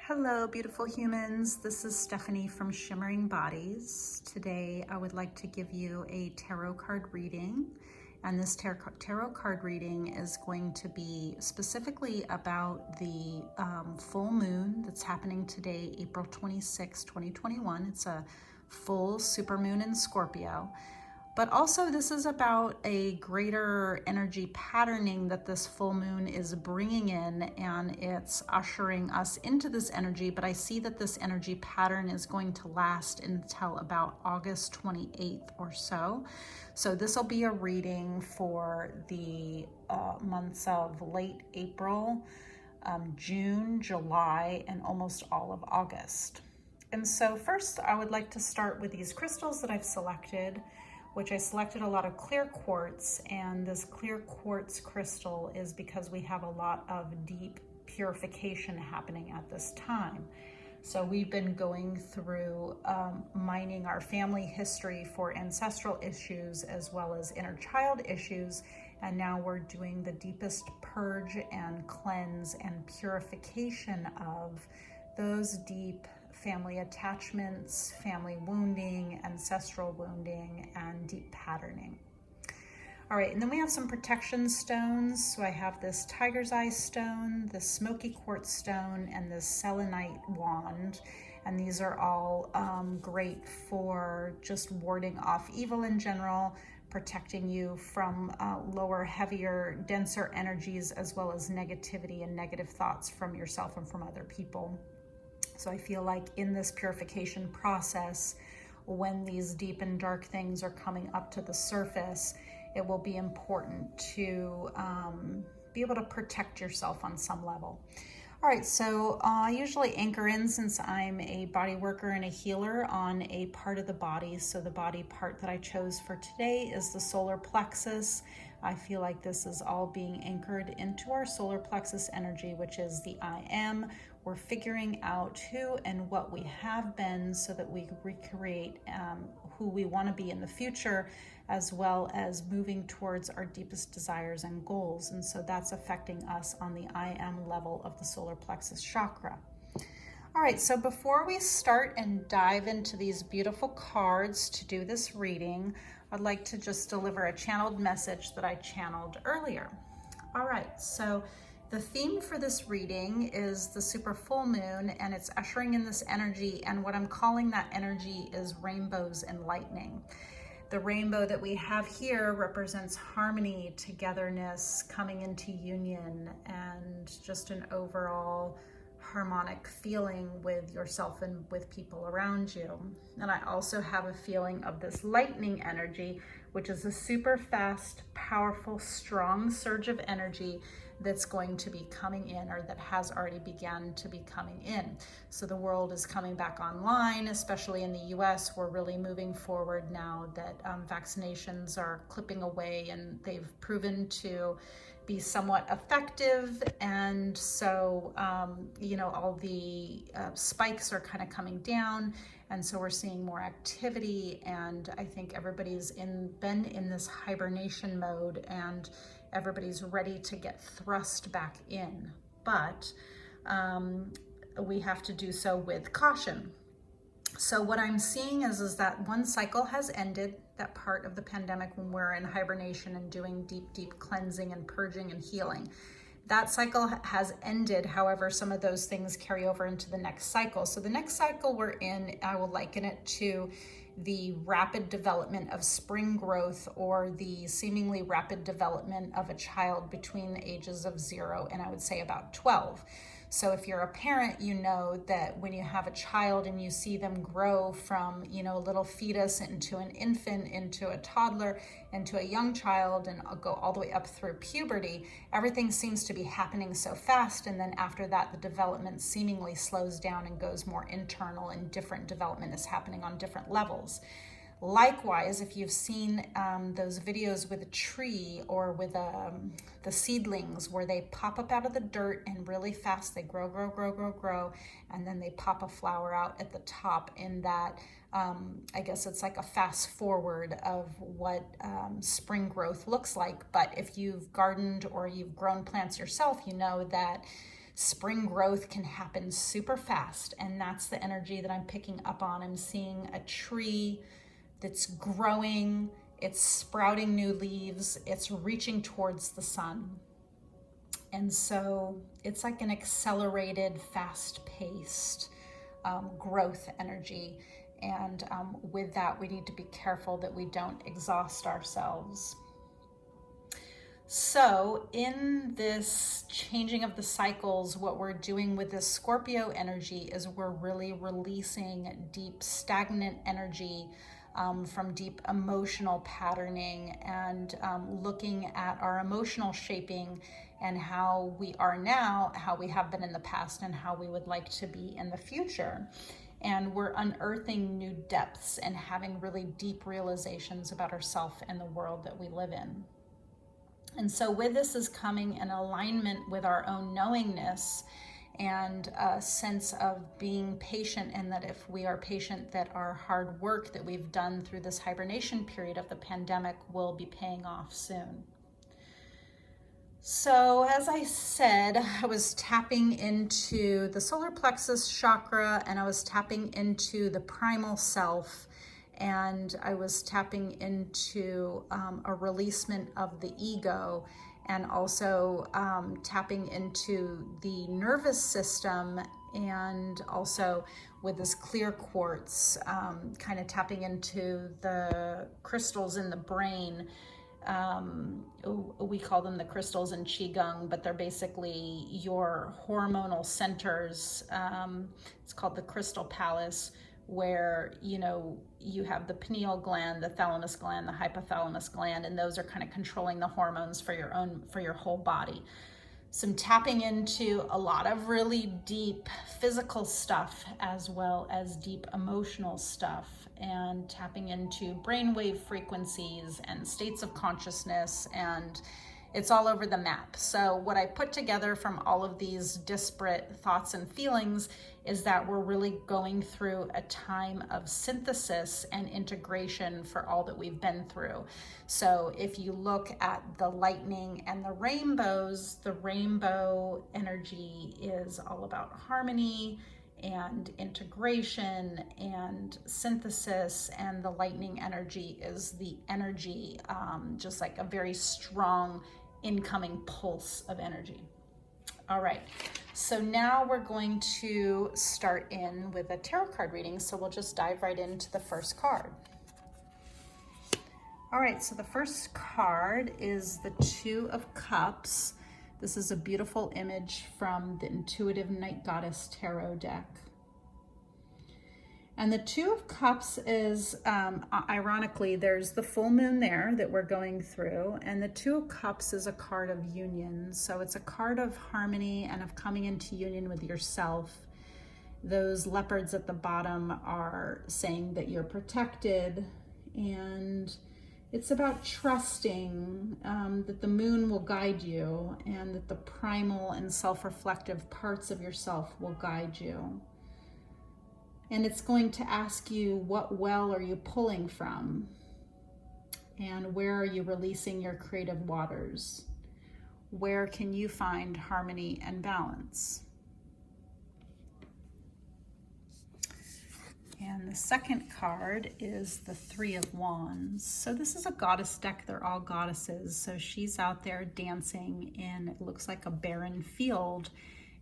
Hello, beautiful humans. This is Stephanie from Shimmering Bodies. Today, I would like to give you a tarot card reading. And this tarot card reading is going to be specifically about the full moon that's happening today, April 26, 2021. It's a full supermoon in Scorpio. But also this is about a greater energy patterning that this full moon is bringing in, and it's ushering us into this energy. But I see that this energy pattern is going to last until about August 28th or so. So this will be a reading for the months of late April, June, July, and almost all of August. And so first I would like to start with these crystals that I've selected, which I selected a lot of clear quartz, and this clear quartz crystal is because we have a lot of deep purification happening at this time. So we've been going through mining our family history for ancestral issues as well as inner child issues, and now we're doing the deepest purge and cleanse and purification of those deep family attachments, family wounding, ancestral wounding, and deep patterning. All right, and then we have some protection stones. So I have this tiger's eye stone, this smoky quartz stone, and this selenite wand. And these are all great for just warding off evil in general, protecting you from lower, heavier, denser energies, as well as negativity and negative thoughts from yourself and from other people. So I feel like in this purification process, when these deep and dark things are coming up to the surface, it will be important to be able to protect yourself on some level. All right, so I usually anchor in, since I'm a body worker and a healer, on a part of the body. So the body part that I chose for today is the solar plexus. I feel like this is all being anchored into our solar plexus energy, which is the I am. We're figuring out who and what we have been so that we recreate who we want to be in the future, as well as moving towards our deepest desires and goals. And so that's affecting us on the I am level of the solar plexus chakra. All right, so before we start and dive into these beautiful cards to do this reading, I'd like to just deliver a channeled message that I channeled earlier. All right, so the theme for this reading is the super full moon, and it's ushering in this energy, and what I'm calling that energy is rainbows and lightning. The rainbow that we have here represents harmony, togetherness, coming into union, and just an overall harmonic feeling with yourself and with people around you. And I also have a feeling of this lightning energy, which is a super fast, powerful, strong surge of energy that's going to be coming in, or that has already begun to be coming in. So the world is coming back online, especially in the US. We're really moving forward now that vaccinations are clipping away, and they've proven to be somewhat effective. And so, all the spikes are kind of coming down. And so we're seeing more activity, and I think everybody's been in this hibernation mode, and everybody's ready to get thrust back in. But we have to do so with caution. So what I'm seeing is that one cycle has ended, that part of the pandemic when we're in hibernation and doing deep cleansing and purging and healing. That cycle has ended. However, some of those things carry over into the next cycle. So the next cycle we're in, I will liken it to the rapid development of spring growth, or the seemingly rapid development of a child between the ages of 0 and I would say about 12. So if you're a parent, you know that when you have a child and you see them grow from, a little fetus into an infant, into a toddler, into a young child, and go all the way up through puberty, everything seems to be happening so fast. And then after that, the development seemingly slows down and goes more internal, and different development is happening on different levels. Likewise, if you've seen those videos with a tree or with the seedlings where they pop up out of the dirt and really fast they grow, and then they pop a flower out at the top, in that I guess it's like a fast forward of what spring growth looks like. But if you've gardened or you've grown plants yourself, you know that spring growth can happen super fast, and that's the energy that I'm picking up on. I'm seeing a tree that's growing, it's sprouting new leaves, it's reaching towards the sun. And so it's like an accelerated, fast-paced growth energy. And with that, we need to be careful that we don't exhaust ourselves. So in this changing of the cycles, what we're doing with this Scorpio energy is we're really releasing deep, stagnant energy from deep emotional patterning, and looking at our emotional shaping and how we are now, how we have been in the past, and how we would like to be in the future. And we're unearthing new depths and having really deep realizations about ourselves and the world that we live in. And so with this is coming an alignment with our own knowingness and a sense of being patient, and that if we are patient, that our hard work that we've done through this hibernation period of the pandemic will be paying off soon. So as I said, I was tapping into the solar plexus chakra, and I was tapping into the primal self, and I was tapping into a releasement of the ego, and also tapping into the nervous system, and also with this clear quartz, kind of tapping into the crystals in the brain. We call them the crystals in Qigong, but they're basically your hormonal centers. It's called the crystal palace, where you have the pineal gland, the thalamus gland, the hypothalamus gland, and those are kind of controlling the hormones for your whole body. So I'm tapping into a lot of really deep physical stuff as well as deep emotional stuff, and tapping into brainwave frequencies and states of consciousness, and it's all over the map. So what I put together from all of these disparate thoughts and feelings is that we're really going through a time of synthesis and integration for all that we've been through. So if you look at the lightning and the rainbows, the rainbow energy is all about harmony and integration and synthesis, and the lightning energy is the energy, just like a very strong incoming pulse of energy. All right, so now we're going to start in with a tarot card reading, so we'll just dive right into the first card. All right, so the first card is the Two of Cups. This is a beautiful image from the Intuitive Night Goddess Tarot deck. And the Two of Cups is, ironically, there's the full moon there that we're going through, and the Two of Cups is a card of union. So it's a card of harmony and of coming into union with yourself. Those leopards at the bottom are saying that you're protected, and it's about trusting that the moon will guide you, and that the primal and self-reflective parts of yourself will guide you. And it's going to ask you, what well are you pulling from? And where are you releasing your creative waters? Where can you find harmony and balance? And the second card is the Three of Wands. So this is a goddess deck. They're all goddesses. So she's out there dancing in, it looks like a barren field,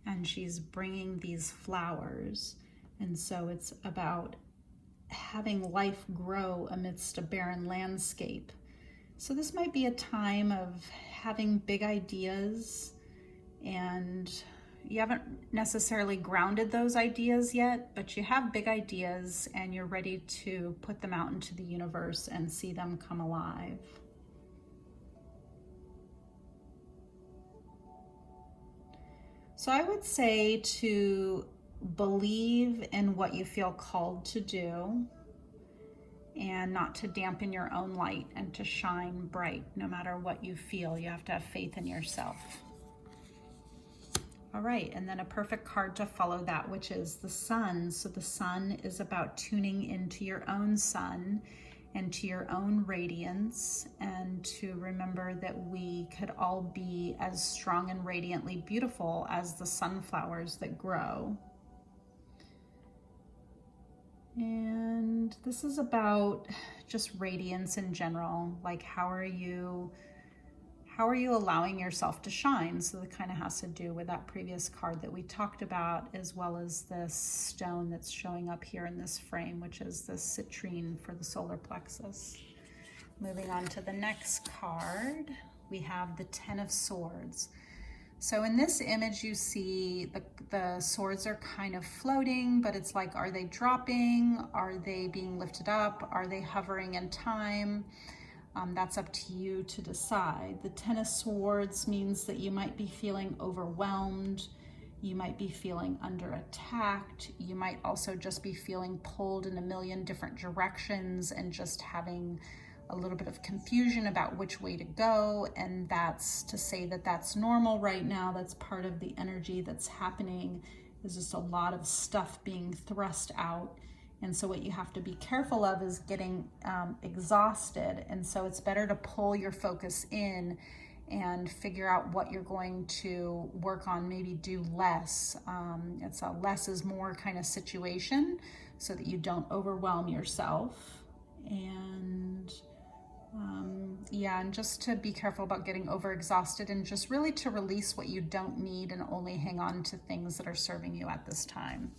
and she's bringing these flowers. And so it's about having life grow amidst a barren landscape. So this might be a time of having big ideas, and you haven't necessarily grounded those ideas yet, but you have big ideas and you're ready to put them out into the universe and see them come alive. So I would say to believe in what you feel called to do, and not to dampen your own light, and to shine bright no matter what you feel. You have to have faith in yourself. All right, and then a perfect card to follow that, which is the Sun. So the Sun is about tuning into your own sun and to your own radiance, and to remember that we could all be as strong and radiantly beautiful as the sunflowers that grow. And this is about just radiance in general, like how are you allowing yourself to shine? So that kind of has to do with that previous card that we talked about, as well as this stone that's showing up here in this frame, which is the citrine for the solar plexus. Moving on to the next card, we have the Ten of Swords. So in this image, you see the swords are kind of floating, but it's like, are they dropping? Are they being lifted up? Are they hovering in time? That's up to you to decide. The Ten of Swords means that you might be feeling overwhelmed. You might be feeling under attack. You might also just be feeling pulled in a million different directions and just having a little bit of confusion about which way to go. And that's to say that that's normal right now. That's part of the energy that's happening. There's just a lot of stuff being thrust out. And so what you have to be careful of is getting exhausted. And so it's better to pull your focus in and figure out what you're going to work on, maybe do less. It's a less is more kind of situation so that you don't overwhelm yourself. And and just to be careful about getting overexhausted, and just really to release what you don't need and only hang on to things that are serving you at this time.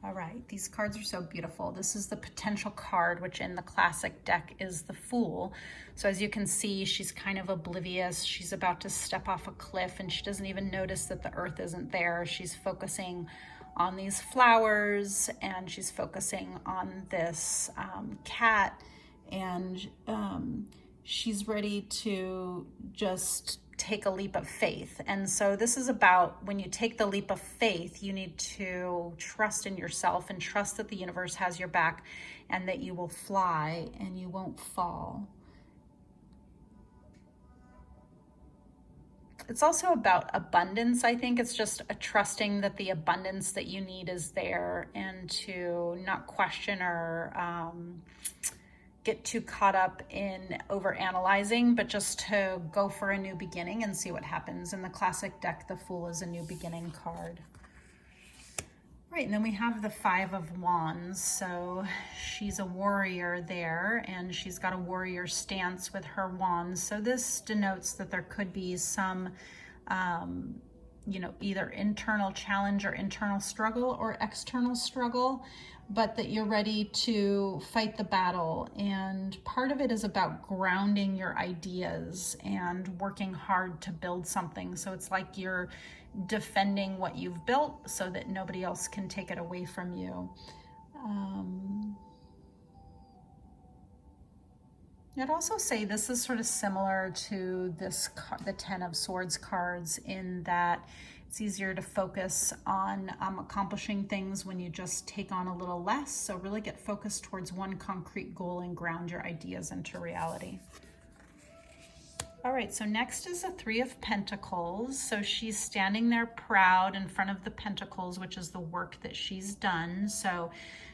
All right, these cards are so beautiful. This is the potential card, which in the classic deck is the Fool. So as you can see, she's kind of oblivious. She's about to step off a cliff and she doesn't even notice that the earth isn't there. She's focusing on these flowers and she's focusing on this cat, and she's ready to just take a leap of faith. And so this is about, when you take the leap of faith, you need to trust in yourself and trust that the universe has your back and that you will fly and you won't fall. It's also about abundance. I think it's just a trusting that the abundance that you need is there, and to not question or get too caught up in over-analyzing, but just to go for a new beginning and see what happens. In the classic deck, the Fool is a new beginning card. Right, and then we have the Five of Wands. So she's a warrior there, and she's got a warrior stance with her wands. So this denotes that there could be some, either internal challenge or internal struggle or external struggle, but that you're ready to fight the battle. And part of it is about grounding your ideas and working hard to build something. So it's like you're defending what you've built so that nobody else can take it away from you. I'd also say this is sort of similar to the Ten of Swords cards, in that it's easier to focus on accomplishing things when you just take on a little less. So really get focused towards one concrete goal and ground your ideas into reality. All right, so next is the Three of Pentacles. So she's standing there proud in front of the Pentacles, which is the work that she's done. So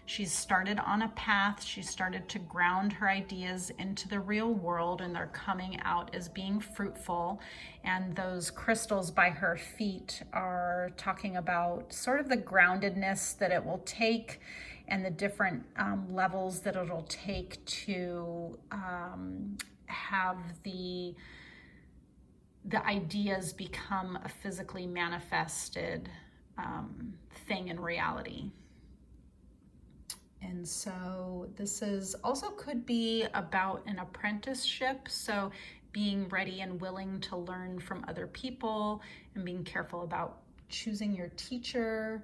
she's started on a path. She started to ground her ideas into the real world, and they're coming out as being fruitful. And those crystals by her feet are talking about sort of the groundedness that it will take, and the different levels that it'll take to have the ideas become a physically manifested thing in reality. And so this is also could be about an apprenticeship. So being ready and willing to learn from other people and being careful about choosing your teacher.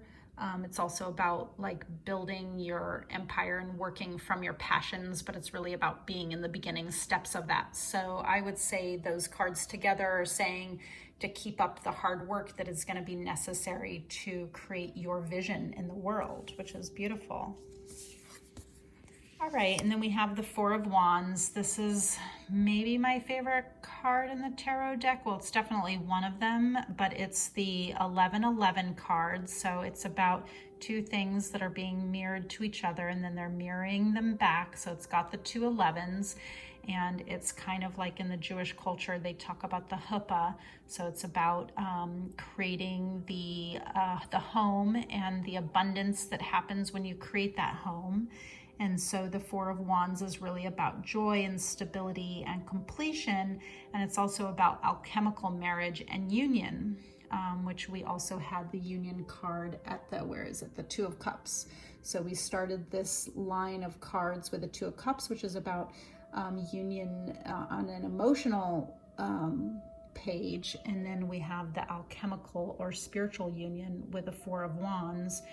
It's also about like building your empire and working from your passions, but it's really about being in the beginning steps of that. So I would say those cards together are saying to keep up the hard work that is going to be necessary to create your vision in the world, which is beautiful. All right, and then we have the Four of Wands. This is maybe my favorite card in the tarot deck. Well, it's definitely one of them, but it's the 1111 card. So it's about two things that are being mirrored to each other, and then they're mirroring them back. So it's got the two 11s, and it's kind of like in the Jewish culture, they talk about the huppah. So it's about creating the home and the abundance that happens when you create that home. And so the Four of Wands is really about joy and stability and completion. And it's also about alchemical marriage and union, which we also had the union card at the, where is it? The Two of Cups. So we started this line of cards with the Two of Cups, which is about union on an emotional page. And then we have the alchemical or spiritual union with the Four of Wands.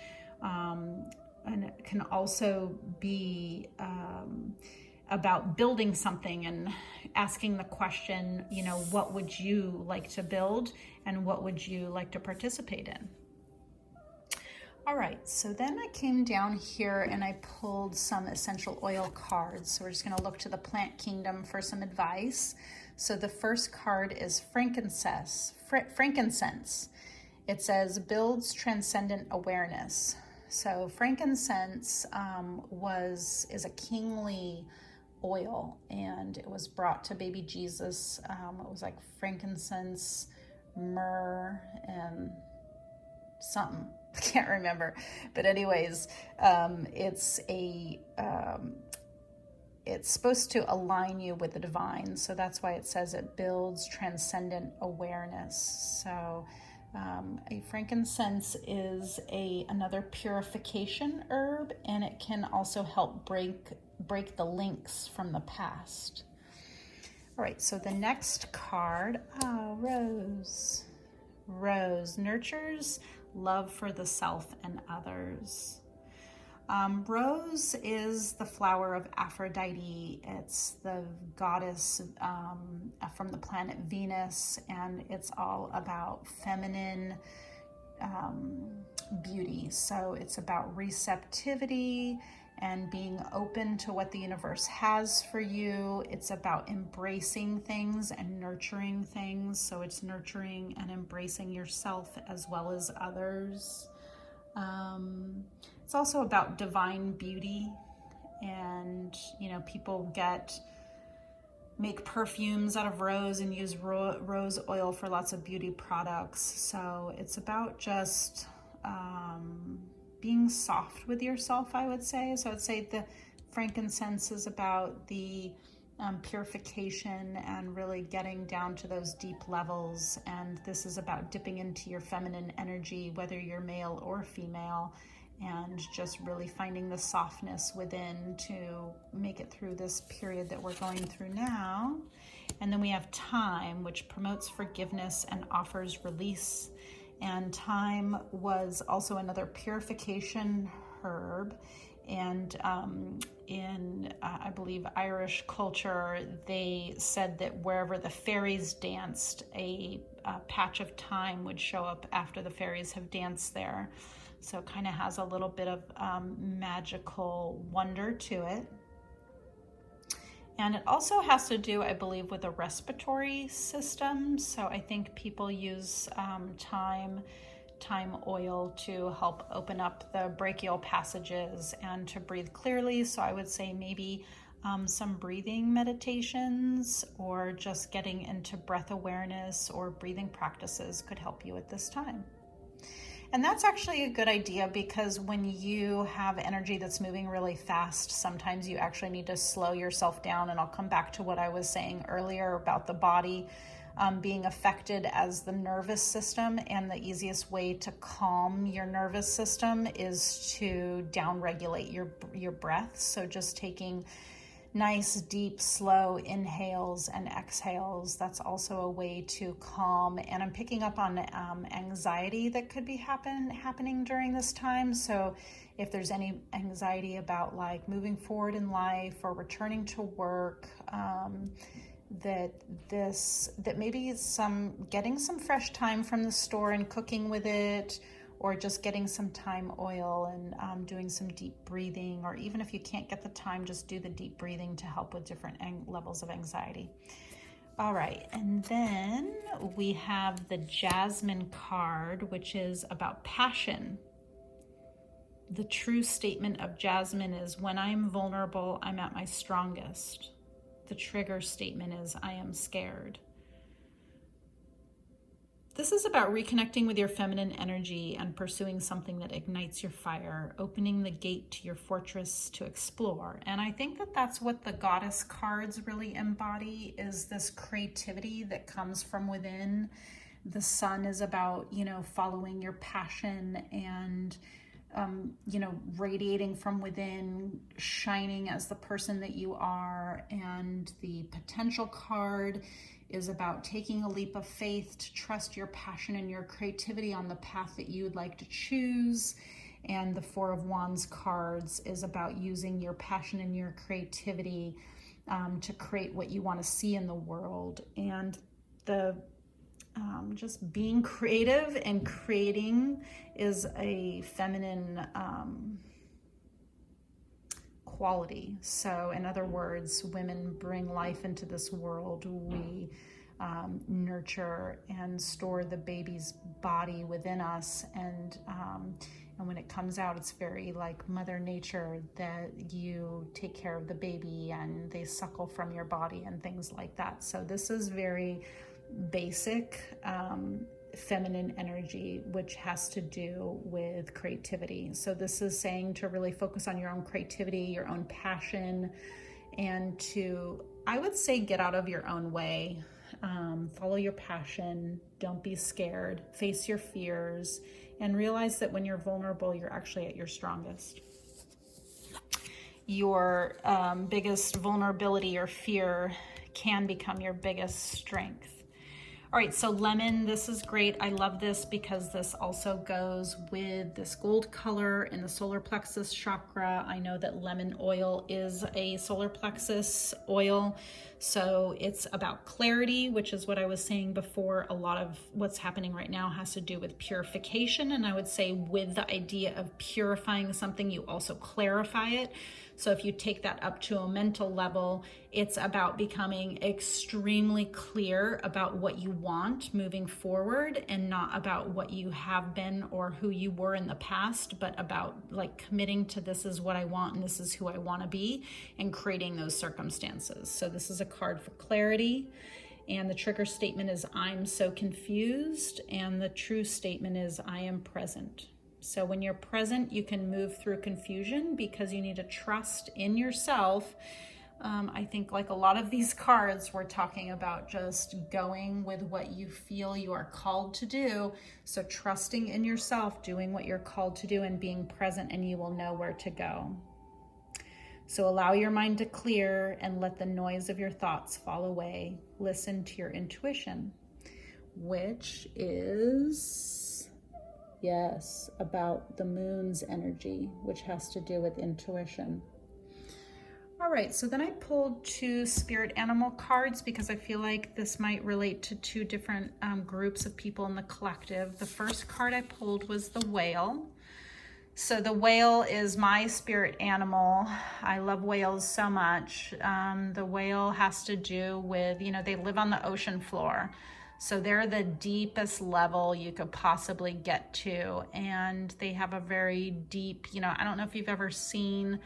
And it can also be about building something and asking the question, you know, what would you like to build and what would you like to participate in? All right, so then I came down here and I pulled some essential oil cards. So we're just going to look to the plant kingdom for some advice. So the first card is Frankincense. It says builds transcendent awareness. So frankincense is a kingly oil, and it was brought to baby Jesus. It was like frankincense, myrrh, and something. I can't remember. But anyways, it's supposed to align you with the divine. So that's why it says it builds transcendent awareness. So a frankincense is another purification herb, and it can also help break the links from the past. All right, so the next card, Rose. Rose nurtures love for the self and others. Rose is the flower of Aphrodite. It's the goddess from the planet Venus, and it's all about feminine beauty. So it's about receptivity and being open to what the universe has for you. It's about embracing things and nurturing things. So it's nurturing and embracing yourself as well as others. It's also about divine beauty, and you know, people make perfumes out of rose and use rose oil for lots of beauty products. So it's about just being soft with yourself, I would say. So I'd say the frankincense is about the purification and really getting down to those deep levels. And this is about dipping into your feminine energy, whether you're male or female, and just really finding the softness within to make it through this period that we're going through now. And then we have thyme, which promotes forgiveness and offers release. And thyme was also another purification herb. And in, I believe, Irish culture, they said that wherever the fairies danced, a patch of thyme would show up after the fairies have danced there. So it kind of has a little bit of magical wonder to it. And it also has to do, I believe, with the respiratory system. So I think people use thyme oil to help open up the brachial passages and to breathe clearly. So I would say maybe some breathing meditations or just getting into breath awareness or breathing practices could help you at this time. And that's actually a good idea, because when you have energy that's moving really fast, sometimes you actually need to slow yourself down. And I'll come back to what I was saying earlier about the body being affected as the nervous system. And the easiest way to calm your nervous system is to downregulate your breath. So just taking nice, deep, slow inhales and exhales. That's also a way to calm. And I'm picking up on anxiety that could be happening during this time. So if there's any anxiety about like moving forward in life or returning to work, that maybe getting some fresh thyme from the store and cooking with it, or just getting some thyme oil and doing some deep breathing, or even if you can't get the time, just do the deep breathing to help with different levels of anxiety. All right, and then we have the Jasmine card, which is about passion. The true statement of Jasmine is, when I'm vulnerable, I'm at my strongest. The trigger statement is, I am scared. This is about reconnecting with your feminine energy and pursuing something that ignites your fire, opening the gate to your fortress to explore. And I think that that's what the goddess cards really embody, is this creativity that comes from within. The sun is about, following your passion and radiating from within, shining as the person that you are. And the potential card is about taking a leap of faith to trust your passion and your creativity on the path that you would like to choose. And the Four of Wands cards is about using your passion and your creativity to create what you want to see in the world. And the just being creative and creating is a feminine quality. So in other words, women bring life into this world. We nurture and store the baby's body within us, and when it comes out, it's very like Mother Nature, that you take care of the baby and they suckle from your body and things like that. So this is very basic feminine energy, which has to do with creativity. So this is saying to really focus on your own creativity, your own passion, and to, I would say, get out of your own way. Follow your passion. Don't be scared. Face your fears, and realize that when you're vulnerable, you're actually at your strongest. Your biggest vulnerability or fear can become your biggest strength. All right, so lemon, this is great. I love this because this also goes with this gold color in the solar plexus chakra. I know that lemon oil is a solar plexus oil, so it's about clarity, which is what I was saying before. A lot of what's happening right now has to do with purification, and I would say with the idea of purifying something, you also clarify it. So if you take that up to a mental level, it's about becoming extremely clear about what you want moving forward, and not about what you have been or who you were in the past, but about like committing to, this is what I want and this is who I want to be, and creating those circumstances. So this is a card for clarity. And the trigger statement is, I'm so confused. And the true statement is, I am present. So when you're present, you can move through confusion because you need to trust in yourself. I think like a lot of these cards, we're talking about just going with what you feel you are called to do. So trusting in yourself, doing what you're called to do, and being present, and you will know where to go. So allow your mind to clear and let the noise of your thoughts fall away. Listen to your intuition, which is, yes, about the moon's energy, which has to do with intuition. All right, so then I pulled two spirit animal cards because I feel like this might relate to two different groups of people in the collective. The first card I pulled was the whale. So the whale is my spirit animal. I love whales so much. The whale has to do with, they live on the ocean floor. So they're the deepest level you could possibly get to. And they have a very deep, I don't know if you've ever seen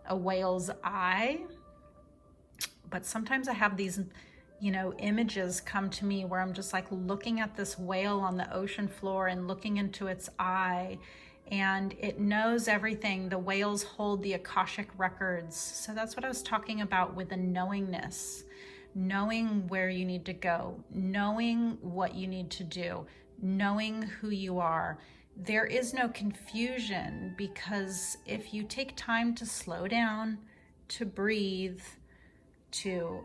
a whale's eye, but sometimes I have these, images come to me where I'm just like looking at this whale on the ocean floor and looking into its eye, and it knows everything. The whales hold the Akashic records. So that's what I was talking about with the knowingness. Knowing where you need to go, knowing what you need to do, knowing who you are. There is no confusion, because if you take time to slow down, to breathe, to,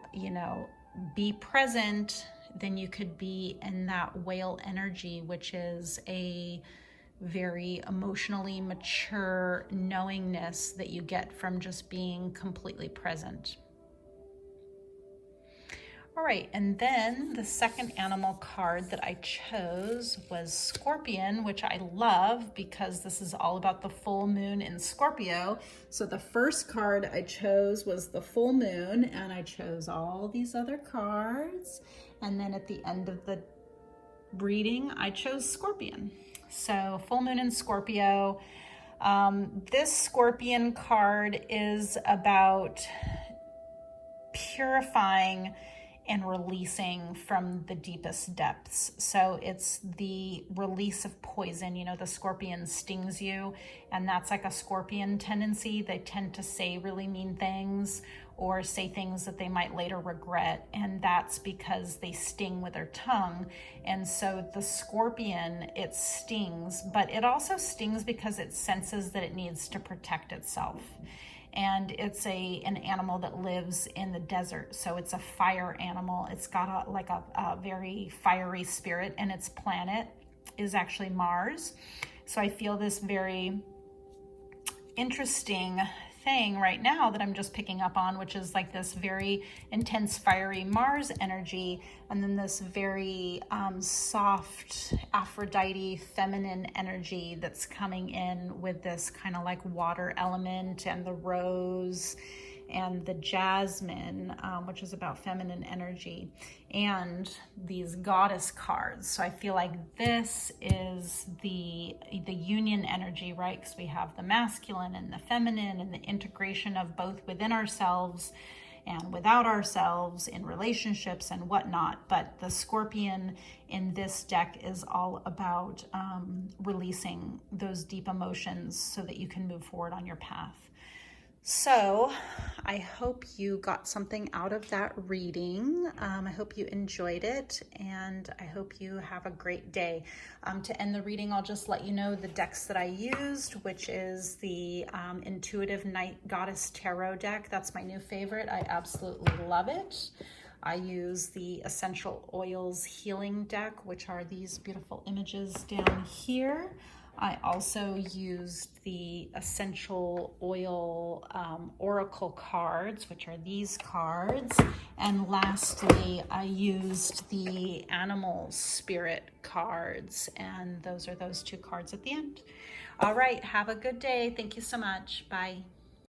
be present, then you could be in that whale energy, which is a very emotionally mature knowingness that you get from just being completely present. All right, and then the second animal card that I chose was Scorpion, which I love because this is all about the full moon in Scorpio. So the first card I chose was the full moon, and I chose all these other cards. And then at the end of the reading, I chose Scorpion. So full moon in Scorpio. This Scorpion card is about purifying and releasing from the deepest depths. So it's the release of poison. You know, the scorpion stings you, and that's like a scorpion tendency. They tend to say really mean things or say things that they might later regret, and that's because they sting with their tongue. And so the scorpion, it stings, but it also stings because it senses that it needs to protect itself. And it's an animal that lives in the desert, so it's a fire animal. It's got a very fiery spirit, and its planet is actually Mars. So I feel this very interesting thing right now that I'm just picking up on, which is like this very intense fiery Mars energy, and then this very soft Aphrodite feminine energy that's coming in with this kind of like water element and the rose and the jasmine, which is about feminine energy, and these goddess cards. So I feel like this is the union energy, right? Because we have the masculine and the feminine and the integration of both within ourselves and without ourselves in relationships and whatnot. But the scorpion in this deck is all about releasing those deep emotions so that you can move forward on your path. So I hope you got something out of that reading. I hope you enjoyed it, and I hope you have a great day. To end the reading, I'll just let you know the decks that I used, which is the Intuitive Night Goddess Tarot deck. That's my new favorite. I absolutely love it. I use the Essential Oils Healing deck, which are these beautiful images down here. I also used the Essential Oil Oracle cards, which are these cards. And lastly, I used the Animal Spirit cards, and those are those two cards at the end. All right, have a good day. Thank you so much. Bye.